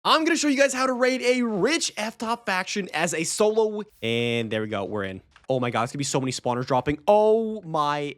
I'm going to show you guys how to raid a rich F-top faction as a solo. And there we go. We're in. Oh my God. It's going to be so many spawners dropping. Oh my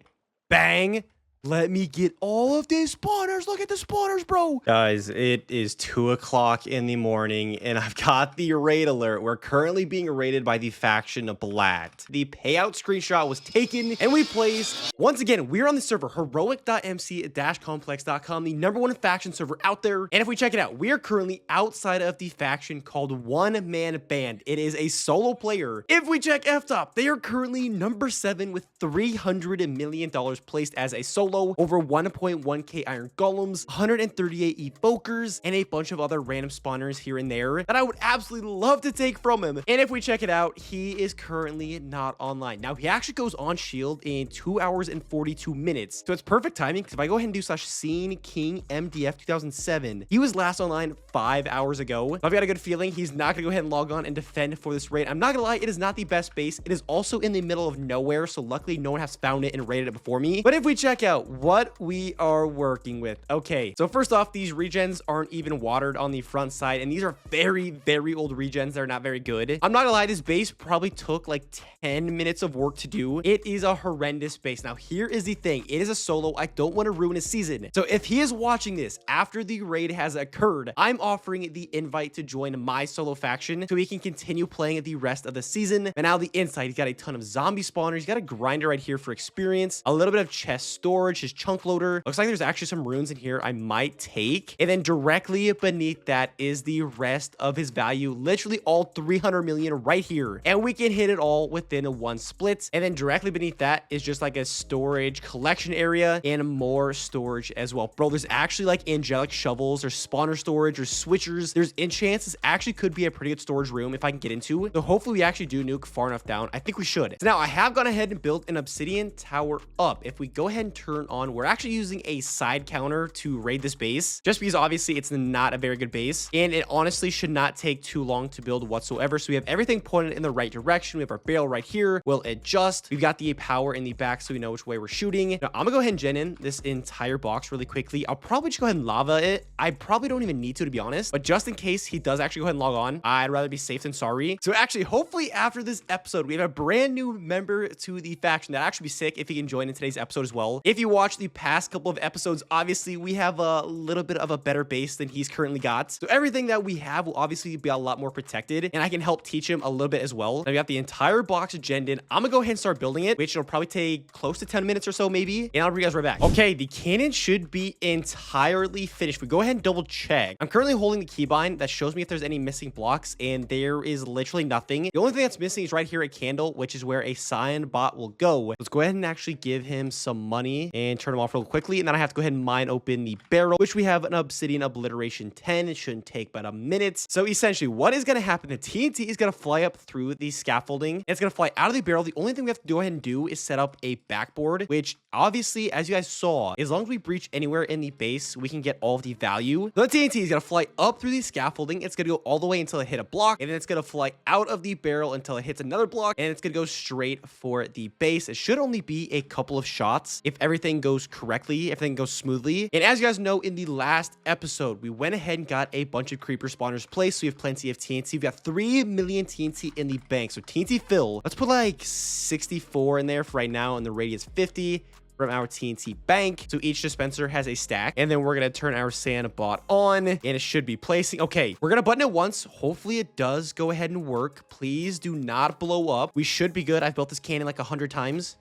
bang. Let me get all of these spawners. Look at the spawners, bro. Guys, it is 2 o'clock in the morning, and I've got the raid alert. We're currently being raided by the faction of Black. The payout screenshot was taken, and we placed. Once again, we're on the server, Hxroic.mc-complex.com, the #1 faction server out there. And if we check it out, we are currently outside of the faction called One Man Band. It is a solo player. If we check F-top, they are currently #7 with $300 million placed as a solo. Over 1.1k iron golems, 138 evokers, and a bunch of other random spawners here and there that I would absolutely love to take from him. And if we check it out, he is currently not online. Now, he actually goes on shield in 2 hours and 42 minutes. So it's perfect timing, because if I go ahead and do /scene king MDF 2007, he was last online 5 hours ago. I've got a good feeling he's not gonna go ahead and log on and defend for this raid. I'm not gonna lie, it is not the best base. It is also in the middle of nowhere, so luckily no one has found it and raided it before me. But if we check out what we are working with. Okay, so first off, these regens aren't even watered on the front side, and these are very, very old regens. They're not very good. I'm not gonna lie, this base probably took like 10 minutes of work to do. It is a horrendous base. Now, here is the thing. It is a solo. I don't want to ruin his season. So if he is watching this after the raid has occurred, I'm offering the invite to join my solo faction so he can continue playing the rest of the season. And now the inside, he's got a ton of zombie spawners. He's got a grinder right here for experience, a little bit of chest storage, his chunk loader. Looks like there's actually some runes in here I might take. And then directly beneath that is the rest of his value, literally all 300 million right here. And we can hit it all within one split. And then directly beneath that is just like a storage collection area and more storage as well. Bro, there's actually like angelic shovels, there's spawner storage, there's switchers. There's enchants. This actually could be a pretty good storage room if I can get into it. So hopefully we actually do nuke far enough down. I think we should. So now I have gone ahead and built an obsidian tower up. If we go ahead and turn on, we're actually using a side counter to raid this base, just because obviously it's not a very good base, and it honestly should not take too long to build whatsoever. So we have everything pointed in the right direction. We have our barrel right here. We'll adjust. We've got the power in the back so we know which way we're shooting. Now I'm gonna go ahead and gen in this entire box really quickly. I'll probably just go ahead and lava it. I probably don't even need to be honest, but just in case he does actually go ahead and log on, I'd rather be safe than sorry. So actually, hopefully after this episode, we have a brand new member to the faction. That'd actually be sick if he can join in today's episode as well. If you watch the past couple of episodes, obviously we have a little bit of a better base than he's currently got. So everything that we have will obviously be a lot more protected, and I can help teach him a little bit as well. Now we got the entire box agented in. I'm gonna go ahead and start building it, which will probably take close to 10 minutes or so maybe, and I'll bring you guys right back. Okay, the cannon should be entirely finished. We go ahead and double check. I'm currently holding the keybind that shows me if there's any missing blocks, and there is literally nothing. The only thing that's missing is right here a candle, which is where a cyan bot will go. Let's go ahead and actually give him some money and turn him off real quickly, and then I have to go ahead and mine open the barrel, which we have an obsidian obliteration 10. It shouldn't take but a minute. So essentially what is going to happen, the TNT is going to fly up through the scaffolding, and it's going to fly out of the barrel. The only thing we have to go ahead and do is set up a backboard, which obviously, as you guys saw, as long as we breach anywhere in the base, we can get all of the value. The TNT is going to fly up through the scaffolding. It's going to go all the way until it hit a block, and then it's going to fly out of the barrel until it hits another block, and it's going to go straight for the base. It should only be a couple of shots if everything goes correctly, if everything goes smoothly. And as you guys know, in the last episode, we went ahead and got a bunch of creeper spawners placed, so we have plenty of TNT. We've got 3 million TNT in the bank, so TNT fill. Let's put like 64 in there for right now, and the radius 50 from our TNT bank. So each dispenser has a stack, and then we're gonna turn our sand bot on, and it should be placing. Okay, we're gonna button it once. Hopefully it does go ahead and work. Please do not blow up. We should be good. I've built this cannon like 100 times.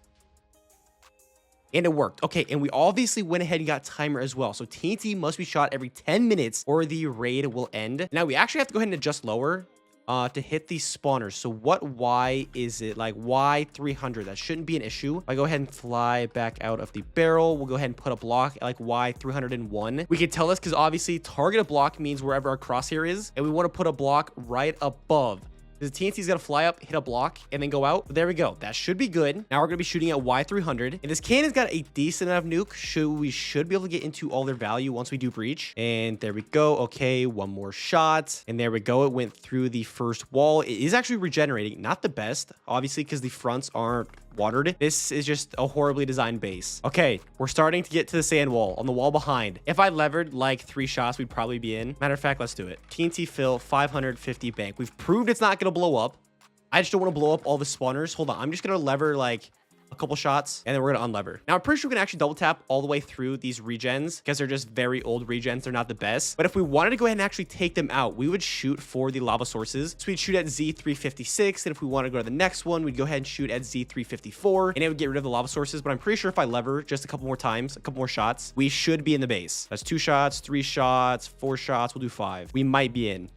And it worked. Okay, and we obviously went ahead and got timer as well. So TNT must be shot every 10 minutes or the raid will end. Now we actually have to go ahead and adjust lower to hit these spawners. So what Y is it? Like Y 300. That shouldn't be an issue. If I go ahead and fly back out of the barrel, we'll go ahead and put a block at like Y 301. We can tell this because obviously target a block means wherever our crosshair is, and we want to put a block right above. The TNT is going to fly up, hit a block, and then go out. There we go. That should be good. Now we're going to be shooting at Y300. And this cannon's got a decent enough nuke. We should be able to get into all their value once we do breach. And there we go. Okay, one more shot. And there we go. It went through the first wall. It is actually regenerating. Not the best, obviously, because the fronts aren't watered. This is just a horribly designed base. Okay, we're starting to get to the sand wall on the wall behind. If I levered like 3 shots, we'd probably be in. Matter of fact, let's do it. TNT fill, 550 bank. We've proved it's not going to blow up. I just don't want to blow up all the spawners. Hold on. I'm just going to lever like a couple shots and then we're going to unlever. Now I'm pretty sure we can actually double tap all the way through these regens because they're just very old regens. They're not the best. But if we wanted to go ahead and actually take them out, we would shoot for the lava sources. So we'd shoot at Z356. And if we want to go to the next one, we'd go ahead and shoot at Z354 and it would get rid of the lava sources. But I'm pretty sure if I lever just a couple more times, a couple more shots, we should be in the base. That's 2 shots, 3 shots, 4 shots. We'll do 5. We might be in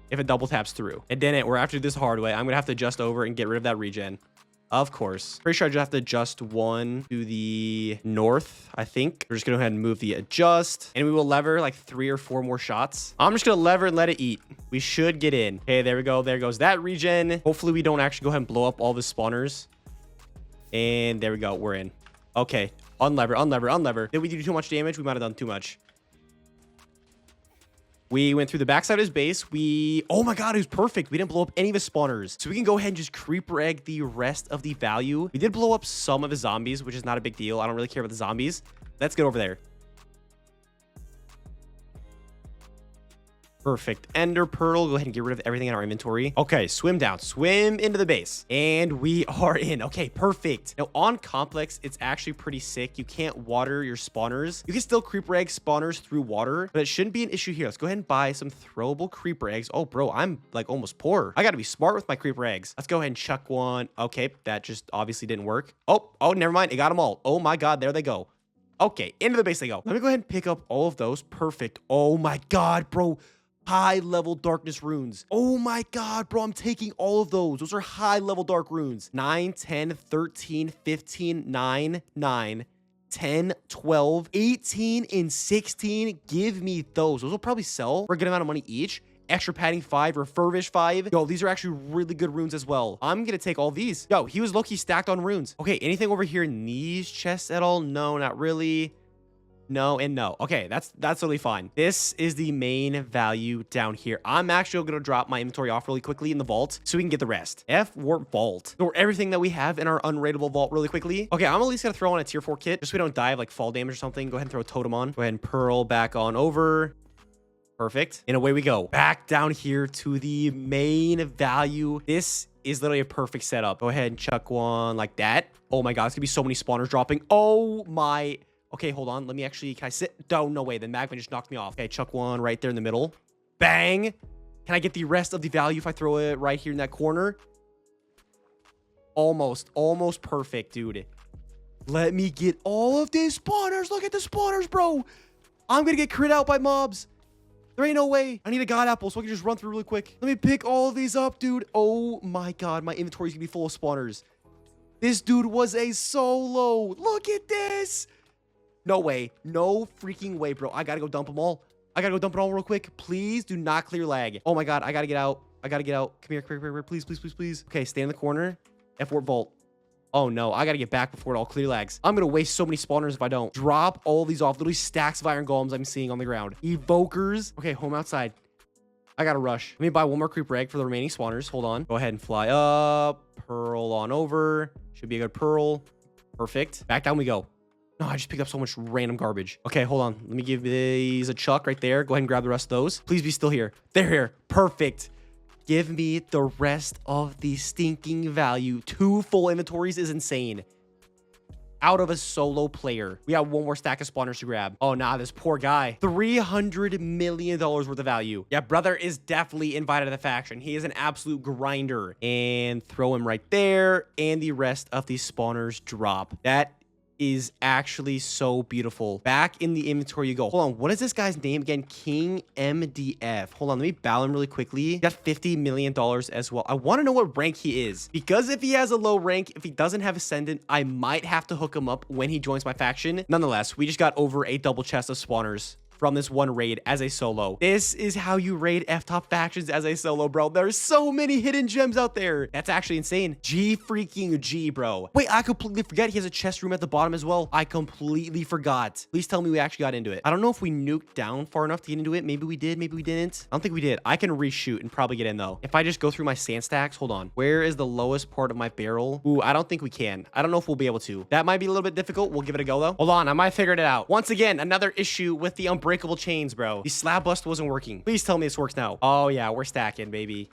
if it double taps through. And then we're after this hard way. I'm going to have to adjust over and get rid of that regen. Of course. Pretty sure I just have to adjust 1 to the north, I think. We're just going to go ahead and move the adjust. And we will lever like 3 or 4 more shots. I'm just going to lever and let it eat. We should get in. Okay, there we go. There goes that regen. Hopefully we don't actually go ahead and blow up all the spawners. And there we go. We're in. Okay. Unlever, unlever, unlever. Did we do too much damage? We might have done too much. We went through the backside of his base. Oh my God, it was perfect. We didn't blow up any of his spawners. So we can go ahead and just creeper egg the rest of the value. We did blow up some of his zombies, which is not a big deal. I don't really care about the zombies. Let's get over there. Perfect. Ender pearl. Go ahead and get rid of everything in our inventory. Okay, swim down. Swim into the base. And we are in. Okay, perfect. Now, on Complex, it's actually pretty sick. You can't water your spawners. You can still creeper egg spawners through water, but it shouldn't be an issue here. Let's go ahead and buy some throwable creeper eggs. Oh, bro, I'm like almost poor. I got to be smart with my creeper eggs. Let's go ahead and chuck one. Okay, that just obviously didn't work. Oh, never mind. It got them all. Oh my God, there they go. Okay, into the base they go. Let me go ahead and pick up all of those. Perfect. Oh my God, bro. High level darkness runes. Oh my God, bro. I'm taking all of those. Those are high level dark runes. 9, 10, 13, 15, 9, 9, 10, 12, 18, and 16. Give me those. Those will probably sell for a good amount of money each. Extra padding 5, refurbish 5. Yo, these are actually really good runes as well. I'm gonna take all these. Yo, he was low-key stacked on runes. Okay, anything over here in these chests at all? No, not really. No and no. Okay, that's totally fine. This is the main value down here. I'm actually going to drop my inventory off really quickly in the vault so we can get the rest. Warp vault. Or everything that we have in our unrateable vault really quickly. Okay, I'm at least going to throw on a tier 4 kit just so we don't die of like fall damage or something. Go ahead and throw a totem on. Go ahead and pearl back on over. Perfect. And away we go. Back down here to the main value. This is literally a perfect setup. Go ahead and chuck one like that. Oh my God, it's going to be so many spawners dropping. Oh my... Okay, hold on. Let me actually... Can I sit? Oh, no way. The magma just knocked me off. Okay, chuck one right there in the middle. Bang. Can I get the rest of the value if I throw it right here in that corner? Almost perfect, dude. Let me get all of these spawners. Look at the spawners, bro. I'm going to get crit out by mobs. There ain't no way. I need a god apple so I can just run through really quick. Let me pick all of these up, dude. Oh, my God. My inventory is going to be full of spawners. This dude was a solo. Look at this. No way. No freaking way, bro. I gotta go dump them all. I gotta go dump it all real quick. Please do not clear lag. Oh my God. I gotta get out. I gotta get out. Come here. Please, please, please, please. Okay, stay in the corner. F4 vault. Oh no. I gotta get back before it all clear lags. I'm gonna waste so many spawners if I don't. Drop all these off. Literally stacks of iron golems I'm seeing on the ground. Evokers. Okay, home outside. I gotta rush. Let me buy one more creeper egg for the remaining spawners. Hold on. Go ahead and fly up. Pearl on over. Should be a good pearl. Perfect. Back down we go. No, I just picked up so much random garbage. Okay, hold on. Let me give these a chuck right there. Go ahead and grab the rest of those. Please be still here. They're here. Perfect. Give me the rest of the stinking value. 2 full inventories is insane. Out of a solo player. We have one more stack of spawners to grab. Oh, nah, this poor guy. $300 million worth of value. Yeah, brother is definitely invited to the faction. He is an absolute grinder. And throw him right there. And the rest of these spawners drop. That is actually so beautiful. Back in the inventory you go. Hold on. What is this guy's name again? King MDF. Hold on. Let me bow him really quickly. He got $50 million as well. I want to know what rank he is. Because if he has a low rank, if he doesn't have Ascendant, I might have to hook him up when he joins my faction. Nonetheless, we just got over a double chest of spawners. from this one raid as a solo. This is how you raid F-top factions as a solo, bro. There's so many hidden gems out there. That's actually insane. G freaking G, bro. Wait, I completely forget he has a chest room at the bottom as well. I completely forgot. Please tell me we actually got into it. I don't know if we nuked down far enough to get into it. Maybe we did, maybe we didn't. I don't think we did. I can reshoot and probably get in though. If I just go through my sand stacks, hold on. Where is the lowest part of my barrel? Ooh, I don't think we can. I don't know if we'll be able to. That might be a little bit difficult. We'll give it a go though. Hold on, I might have figured it out. Once again, another issue with the unbreakable chains, bro. The slab bust wasn't working. Please tell me this works now. Oh yeah, we're stacking, baby.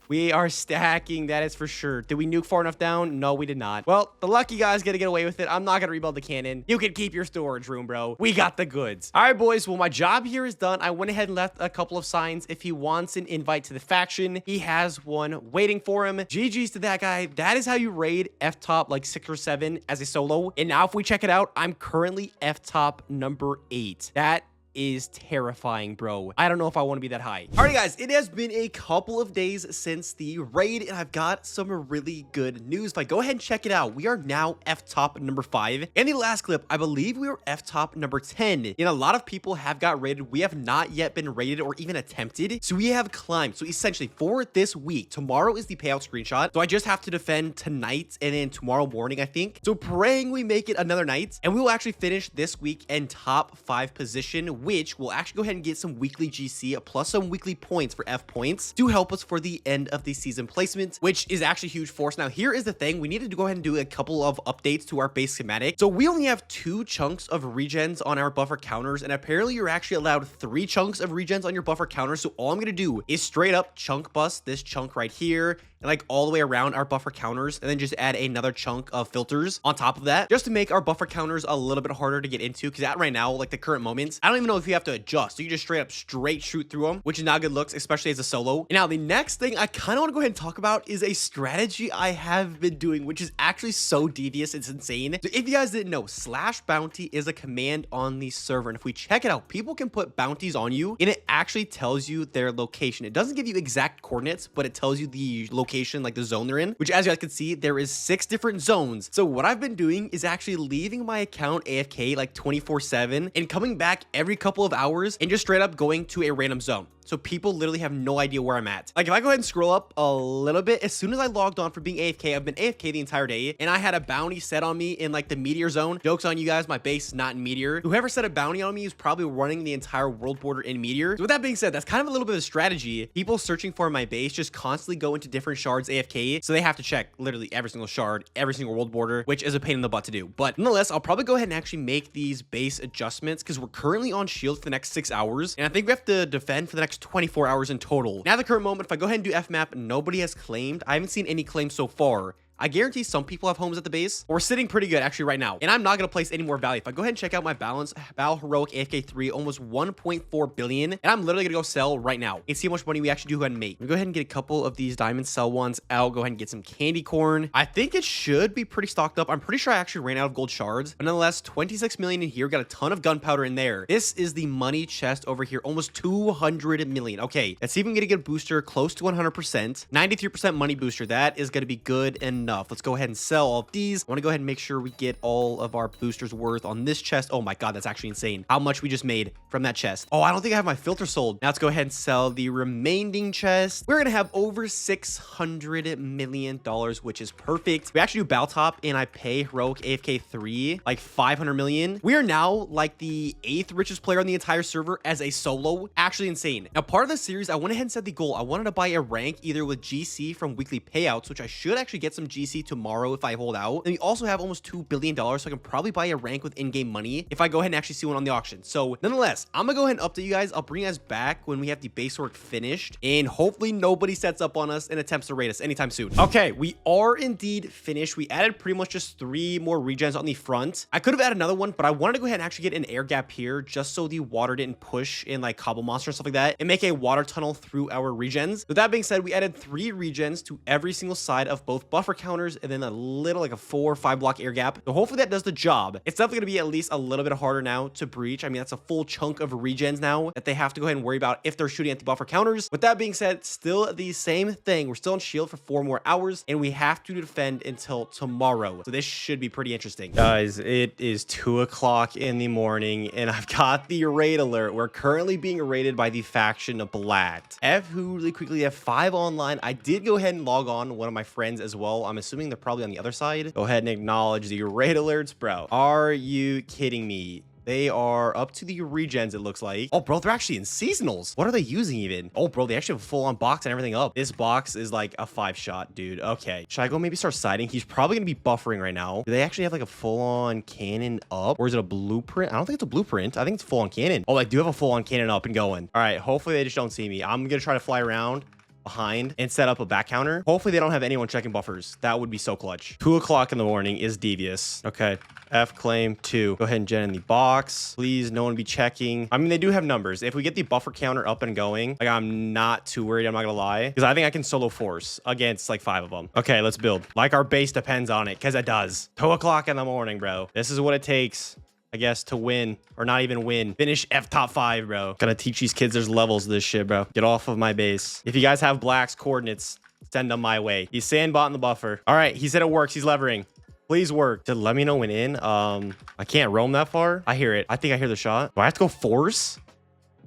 We are stacking, that is for sure. Did we nuke far enough down? No, we did not. Well, the lucky guy's gonna get away with it. I'm not gonna rebuild the cannon. You can keep your storage room, bro. We got the goods. All right, boys. Well, my job here is done. I went ahead and left a couple of signs. If he wants an invite to the faction, he has one waiting for him. GG's to that guy. That is how you raid F-top like 6 or 7 as a solo. And now if we check it out, I'm currently F-top number 8. That is terrifying, bro. I don't know if I want to be that high. All right, guys, it has been a couple of days since the raid, and I've got some really good news. If I go ahead and check it out, we are now F-top number 5. In the last clip, I believe we were F-top number 10. And a lot of people have got raided. We have not yet been raided or even attempted. So we have climbed. So essentially for this week, tomorrow is the payout screenshot. So I just have to defend tonight and then tomorrow morning, I think. So praying we make it another night, and we will actually finish this week in top 5 position, which will actually go ahead and get some weekly GC plus some weekly points for F points to help us for the end of the season placement, which is actually huge for us. Now, here is the thing. We needed to go ahead and do a couple of updates to our base schematic. So we only have 2 chunks of regens on our buffer counters, and apparently you're actually allowed 3 chunks of regens on your buffer counters. So all I'm going to do is straight up chunk bust this chunk right here and like all the way around our buffer counters, and then just add another chunk of filters on top of that, just to make our buffer counters a little bit harder to get into, because at right now, like the current moments, I don't even know if you have to adjust. So you just straight shoot through them, which is not good looks, especially as a solo. And now the next thing I kind of want to go ahead and talk about is a strategy I have been doing, which is actually so devious, it's insane. So if you guys didn't know, /bounty is a command on the server, and if we check it out, people can put bounties on you, and it actually tells you their location. It doesn't give you exact coordinates, but it tells you the location, like the zone they're in, which as you guys can see, there is 6 different zones. So what I've been doing is actually leaving my account AFK like 24/7 and coming back every couple of hours and just straight up going to a random zone. So people literally have no idea where I'm at. Like if I go ahead and scroll up a little bit, as soon as I logged on for being AFK, I've been AFK the entire day, and I had a bounty set on me in like the meteor zone. Joke's on you guys, my base is not in meteor. Whoever set a bounty on me is probably running the entire world border in meteor. So with that being said, that's kind of a little bit of a strategy. People searching for my base just constantly go into different shards AFK, so they have to check literally every single shard, every single world border, which is a pain in the butt to do. But nonetheless, I'll probably go ahead and actually make these base adjustments because we're currently on shield for the next 6 hours, and I think we have to defend for the next 24 hours in total. Now, at the current moment, if I go ahead and do FMAP, nobody has claimed. I haven't seen any claims so far. I guarantee some people have homes at the base. We're sitting pretty good actually right now, and I'm not going to place any more value. If I go ahead and check out my balance, Hxroic AFK 3, almost 1.4 billion, and I'm literally going to go sell right now and see how much money we actually do go ahead and make. We go ahead and get a couple of these diamond sell ones out, go ahead and get some candy corn. I think it should be pretty stocked up. I'm pretty sure I actually ran out of gold shards, but nonetheless, 26 million in here, got a ton of gunpowder in there. This is the money chest over here, almost 200 million. Okay, let's see if we can get a good booster close to 100%. 93% money booster. That is going to be good enough. Let's go ahead and sell all of these. I want to go ahead and make sure we get all of our boosters worth on this chest. Oh my god, that's actually insane how much we just made from that chest. Oh, I don't think I have my filter sold. Now let's go ahead and sell the remaining chest. We're gonna have over $600 million, which is perfect. We actually do battle top, and I pay Hxroic AFK 3 like 500 million. We are now like the 8th richest player on the entire server as a solo. Actually insane. Now, part of the series, I went ahead and set the goal. I wanted to buy a rank either with GC from weekly payouts, which I should actually get some GC tomorrow if I hold out. And we also have almost $2 billion, so I can probably buy a rank with in-game money if I go ahead and actually see one on the auction. So nonetheless, I'm gonna go ahead and update you guys. I'll bring you guys back when we have the base work finished, and hopefully nobody sets up on us and attempts to raid us anytime soon. Okay, we are indeed finished. We added pretty much just 3 more regens on the front. I could have added another one, but I wanted to go ahead and actually get an air gap here just so the water didn't push in like cobble monster and stuff like that, and make a water tunnel through our regens. With that being said, we added 3 regens to every single side of both buffer counters counters and then a little like a 4 or 5 block air gap. So hopefully that does the job. It's definitely going to be at least a little bit harder now to breach. I mean, that's a full chunk of regens now that they have to go ahead and worry about if they're shooting anti-buffer counters. With that being said, still the same thing. We're still on shield for 4 more hours and we have to defend until tomorrow. So this should be pretty interesting. Guys, it is 2 o'clock in the morning and I've got the raid alert. We're currently being raided by the faction of Black. Who really quickly have 5 online. I did go ahead and log on one of my friends as well. I'm assuming they're probably on the other side. Go ahead and acknowledge the raid alerts, bro. Are you kidding me? They are up to the regens, it looks like. Oh, bro, they're actually in seasonals. What are they using even? Oh, bro, they actually have a full-on box and everything up. This box is like a 5-shot, dude. Okay. Should I go maybe start sighting? He's probably going to be buffering right now. Do they actually have like a full-on cannon up? Or is it a blueprint? I don't think it's a blueprint. I think it's a full-on cannon. Oh, I do have a full-on cannon up and going. All right. Hopefully they just don't see me. I'm going to try to fly around behind and set up a back counter. Hopefully they don't have anyone checking buffers. That would be so clutch. 2 o'clock in the morning is devious. Okay. F claim 2. Go ahead and gen in the box. Please, no one be checking. I mean, they do have numbers. If we get the buffer counter up and going, like, I'm not too worried. I'm not gonna lie. Because I think I can solo force against like 5 of them. Okay, let's build. Like our base depends on it, because it does. 2 o'clock in the morning, bro. This is what it takes, I guess, to win, or not even win. Finish F top 5, bro. Gotta teach these kids there's levels to this shit, bro. Get off of my base. If you guys have Black's coordinates, send them my way. He's sandbotting the buffer. All right, he said it works. He's levering. Please work. To let me know when in. I can't roam that far. I hear it. I think I hear the shot. Do I have to go force?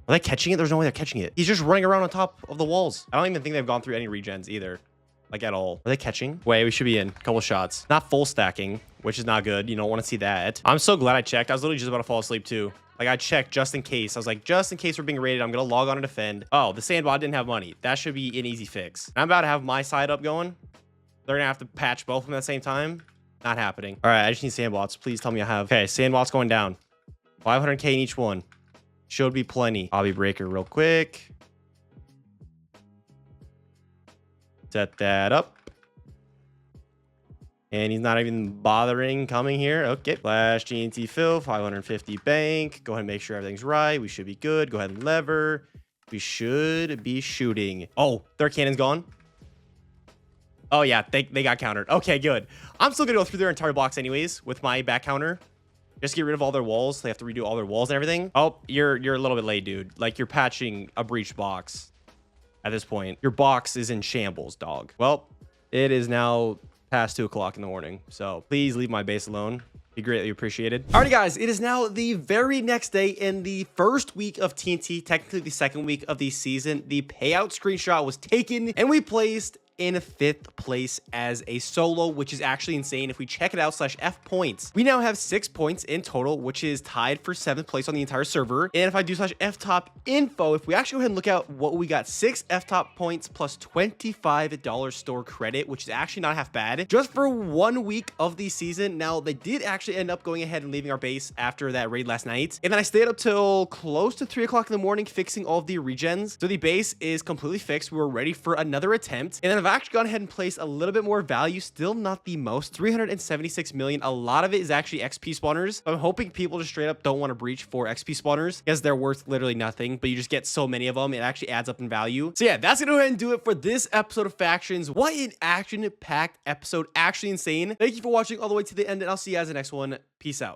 Are they catching it? There's no way they're catching it. He's just running around on top of the walls. I don't even think they've gone through any regens either. Like at all. Are they catching? Wait, we should be in. A couple shots. Not full stacking, which is not good. You don't want to see that. I'm so glad I checked. I was literally just about to fall asleep too. Like I checked just in case. I was like, just in case we're being raided, I'm going to log on and defend. Oh, the sandbot didn't have money. That should be an easy fix. I'm about to have my side up going. They're going to have to patch both of them at the same time. Not happening. All right, I just need sandbots. Please tell me I have. Okay, sandbots going down. 500k in each one. Should be plenty. Obby breaker real quick. Set that up. And he's not even bothering coming here. Okay. Flash GNT fill. 550 bank. Go ahead and make sure everything's right. We should be good. Go ahead and lever. We should be shooting. Oh, their cannon's gone. Oh, yeah. They got countered. Okay, good. I'm still going to go through their entire blocks anyways with my back counter. Just get rid of all their walls. They have to redo all their walls and everything. Oh, you're a little bit late, dude. Like, you're patching a breached box at this point. Your box is in shambles, dog. Well, it is now past 2 o'clock in the morning. So please leave my base alone. Be greatly appreciated. Alrighty, guys. It is now the very next day in the first week of TNT. Technically, the second week of the season. The payout screenshot was taken and we placed in 5th place as a solo, which is actually insane. If we check it out /F points, we now have 6 points in total, which is tied for 7th place on the entire server. And if I do /F top info, if we actually go ahead and look at what we got, 6 F top points plus $25 store credit, which is actually not half bad just for 1 week of the season. Now they did actually end up going ahead and leaving our base after that raid last night. And then I stayed up till close to 3 o'clock in the morning fixing all of the regens. So the base is completely fixed. We were ready for another attempt. And then I've actually gone ahead and placed a little bit more value, still not the most, 376 million. A lot of it is actually XP spawners. I'm hoping people just straight up don't want to breach for XP spawners because they're worth literally nothing, but you just get so many of them, it actually adds up in value. So yeah, that's gonna go ahead and do it for this episode of Factions. What an action-packed episode, actually insane. Thank you for watching all the way to the end, and I'll see you guys in the next one. Peace out.